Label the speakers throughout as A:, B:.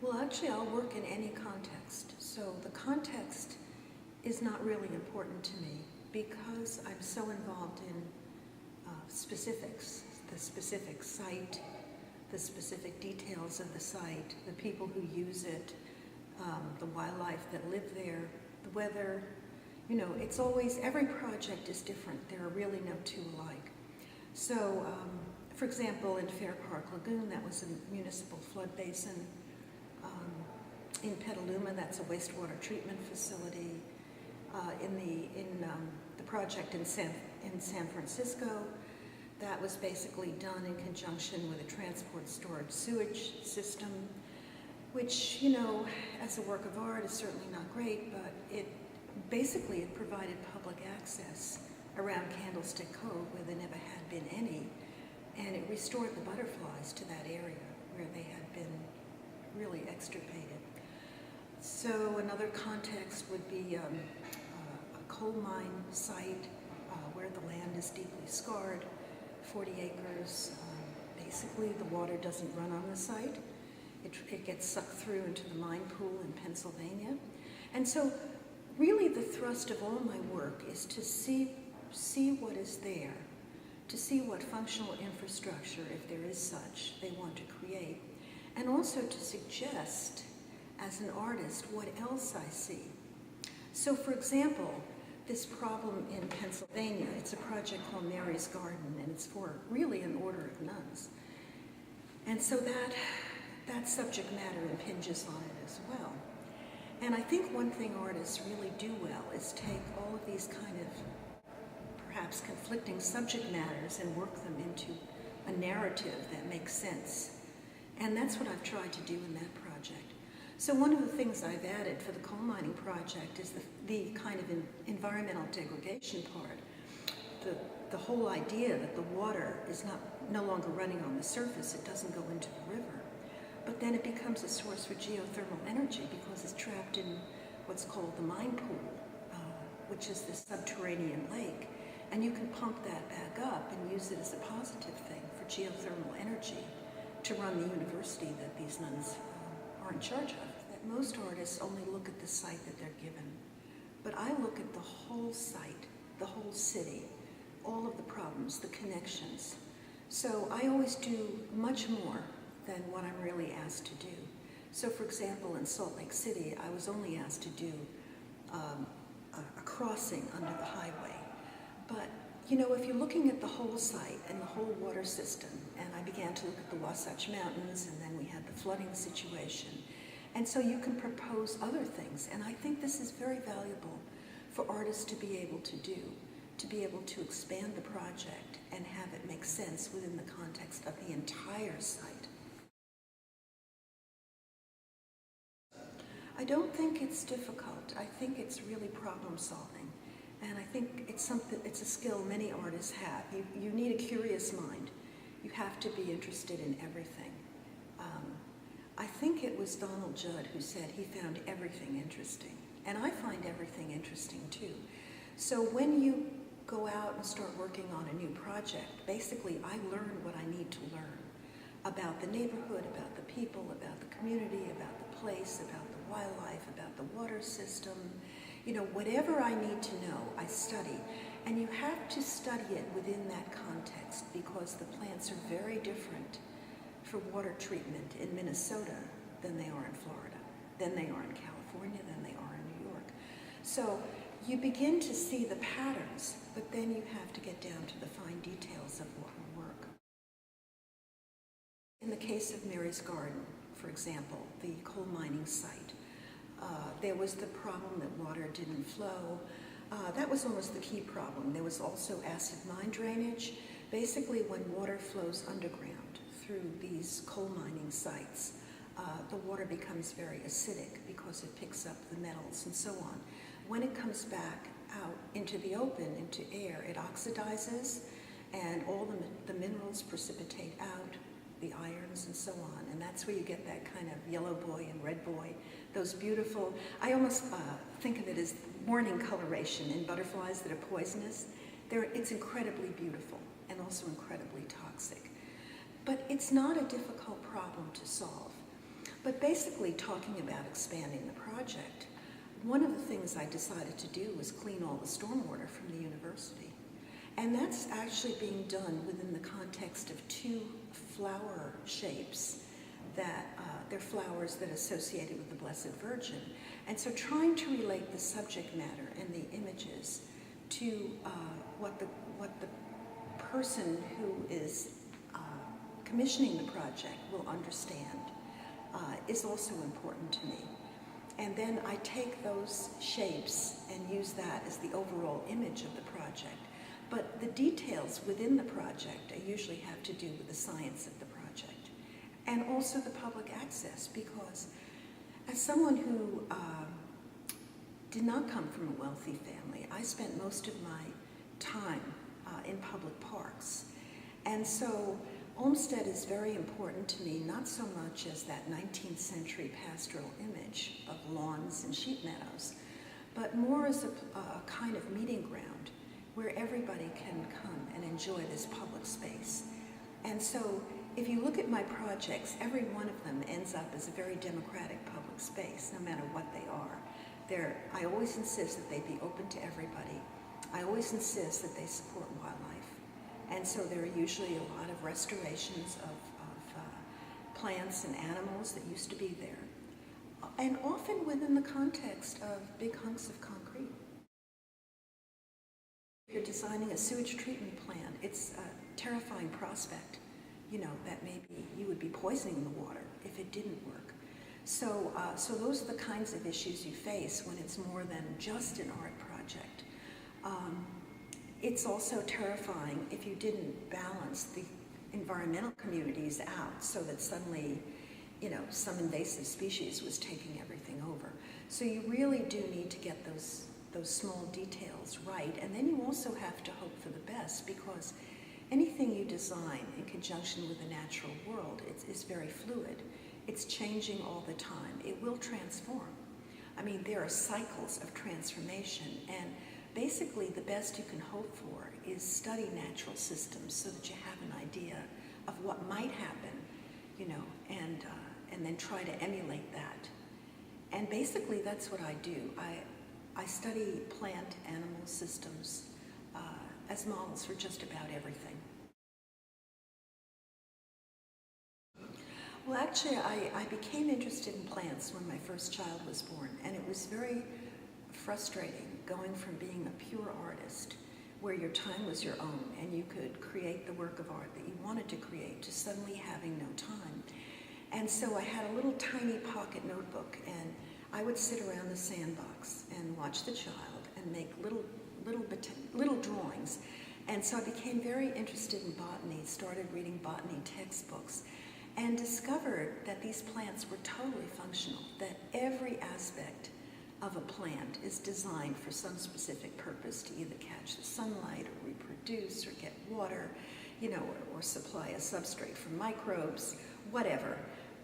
A: Well, actually, I'll work in any context. So the context is not really important to me because I'm so involved in specifics, the specific site, the specific details of the site, the people who use it, the wildlife that live there, the weather. You know, it's always, every project is different. There are really no two alike. So, for example, in Fair Park Lagoon, that was a municipal flood basin. In Petaluma, that's a wastewater treatment facility. In the project in San Francisco, that was basically done in conjunction with a transport storage sewage system, which, you know, as a work of art is certainly not great, but it provided public access around Candlestick Cove where there never had been any, and it restored the butterflies to that area where they had been really extirpated. So another context would be a coal mine site where the land is deeply scarred, 40 acres. Basically, the water doesn't run on the site. It gets sucked through into the mine pool in Pennsylvania. And so really the thrust of all my work is to see what is there, to see what functional infrastructure, if there is such, they want to create, and also to suggest, as an artist, what else I see. So for example, this problem in Pennsylvania, it's a project called Mary's Garden, and it's for really an order of nuns. And so that subject matter impinges on it as well. And I think one thing artists really do well is take all of these kind of perhaps conflicting subject matters and work them into a narrative that makes sense. And that's what I've tried to do in that project. So one of the things I've added for the coal mining project is the kind of environmental degradation part. The whole idea that the water is no longer running on the surface, it doesn't go into the river. But then it becomes a source for geothermal energy because it's trapped in what's called the mine pool, which is this subterranean lake. And you can pump that back up and use it as a positive thing for geothermal energy to run the university that these nuns are in charge of. That most artists only look at the site that they're given. But I look at the whole site, the whole city, all of the problems, the connections. So I always do much more than what I'm really asked to do. So for example, in Salt Lake City, I was only asked to do a crossing under the highway. But you know, if you're looking at the whole site and the whole water system, and I began to look at the Wasatch Mountains, and then we had the flooding situation, and so you can propose other things. And I think this is very valuable for artists to be able to do, to be able to expand the project and have it make sense within the context of the entire site. I don't think it's difficult. I think it's really problem solving. And I think it's a skill many artists have. You need a curious mind. You have to be interested in everything. I think it was Donald Judd who said he found everything interesting. And I find everything interesting too. So when you go out and start working on a new project, basically I learn what I need to learn about the neighborhood, about the people, about the community, about the place, about the wildlife, about the water system. You know, whatever I need to know, I study. And you have to study it within that context because the plants are very different for water treatment in Minnesota than they are in Florida, than they are in California, than they are in New York. So you begin to see the patterns, but then you have to get down to the fine details of what will work. In the case of Mary's Garden, for example, the coal mining site, there was the problem that water didn't flow. That was almost the key problem. There was also acid mine drainage. Basically, when water flows underground through these coal mining sites, the water becomes very acidic because it picks up the metals and so on. When it comes back out into the open, into air, it oxidizes and all the minerals precipitate out, the irons and so on, and that's where you get that kind of yellow boy and red boy, those beautiful, I almost think of it as warning coloration in butterflies that are poisonous. It's incredibly beautiful and also incredibly toxic. But it's not a difficult problem to solve. But basically talking about expanding the project, one of the things I decided to do was clean all the stormwater from the university. And that's actually being done within the context of two flower shapes that they're flowers that are associated with the Blessed Virgin. And so trying to relate the subject matter and the images to what the person who is commissioning the project will understand is also important to me. And then I take those shapes and use that as the overall image of the project. But the details within the project usually have to do with the science of the project and also the public access, because as someone who did not come from a wealthy family, I spent most of my time in public parks. And so Olmsted is very important to me, not so much as that 19th century pastoral image of lawns and sheep meadows, but more as a kind of meeting ground where everybody can come and enjoy this public space. And so if you look at my projects, every one of them ends up as a very democratic public space, no matter what they are. I always insist that they be open to everybody. I always insist that they support wildlife. And so there are usually a lot of restorations of plants and animals that used to be there, and often within the context of big hunks of concrete. If you're designing a sewage treatment plant, it's a terrifying prospect, that maybe you would be poisoning the water if it didn't work. So those are the kinds of issues you face when it's more than just an art project. It's also terrifying if you didn't balance the environmental communities out so that suddenly, some invasive species was taking everything over. So you really do need to get those small details right. And then you also have to hope for the best, because anything you design in conjunction with the natural world is very fluid. It's changing all the time. It will transform. I mean, there are cycles of transformation, and basically the best you can hope for is study natural systems so that you have an idea of what might happen, and then try to emulate that. And basically that's what I do. I study plant animal systems as models for just about everything. Well, actually, I became interested in plants when my first child was born, and it was very frustrating going from being a pure artist, where your time was your own and you could create the work of art that you wanted to create, to suddenly having no time. And so I had a little tiny pocket notebook, and I would sit around the sandbox and watch the child and make little drawings. And so I became very interested in botany, started reading botany textbooks, and discovered that these plants were totally functional, that every aspect of a plant is designed for some specific purpose, to either catch the sunlight or reproduce or get water, or supply a substrate for microbes, whatever.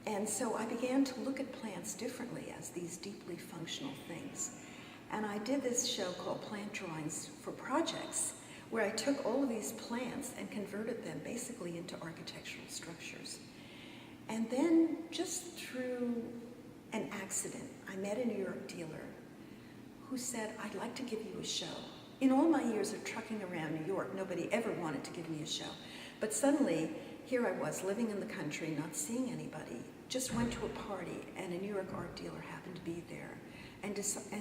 A: And so I began to look at plants differently as these deeply functional things. And I did this show called Plant Drawings for Projects, where I took all of these plants and converted them basically into architectural structures. And then, just through an accident, I met a New York dealer who said, "I'd like to give you a show." In all my years of trucking around New York, nobody ever wanted to give me a show. But suddenly, here I was, living in the country, not seeing anybody, just went to a party, and a New York art dealer happened to be there, and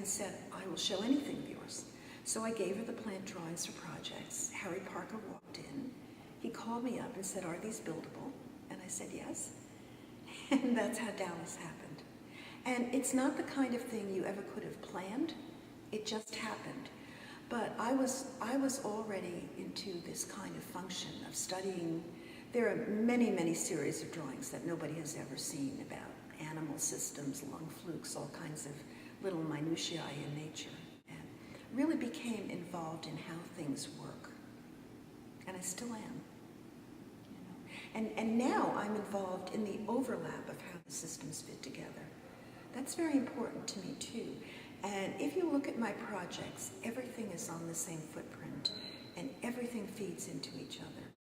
A: said, "I will show anything of yours." So I gave her the plant drawings for projects. Harry Parker walked in. He called me up and said, "Are these buildable?" And I said, "Yes." And that's how Dallas happened. And it's not the kind of thing you ever could have planned. It just happened. But I was already into this kind of function of studying. There are many, many series of drawings that nobody has ever seen about animal systems, lung flukes, all kinds of little minutiae in nature, and really became involved in how things work. And I still am. And now I'm involved in the overlap of how the systems fit together. That's very important to me too. And if you look at my projects, everything is on the same footprint and everything feeds into each other.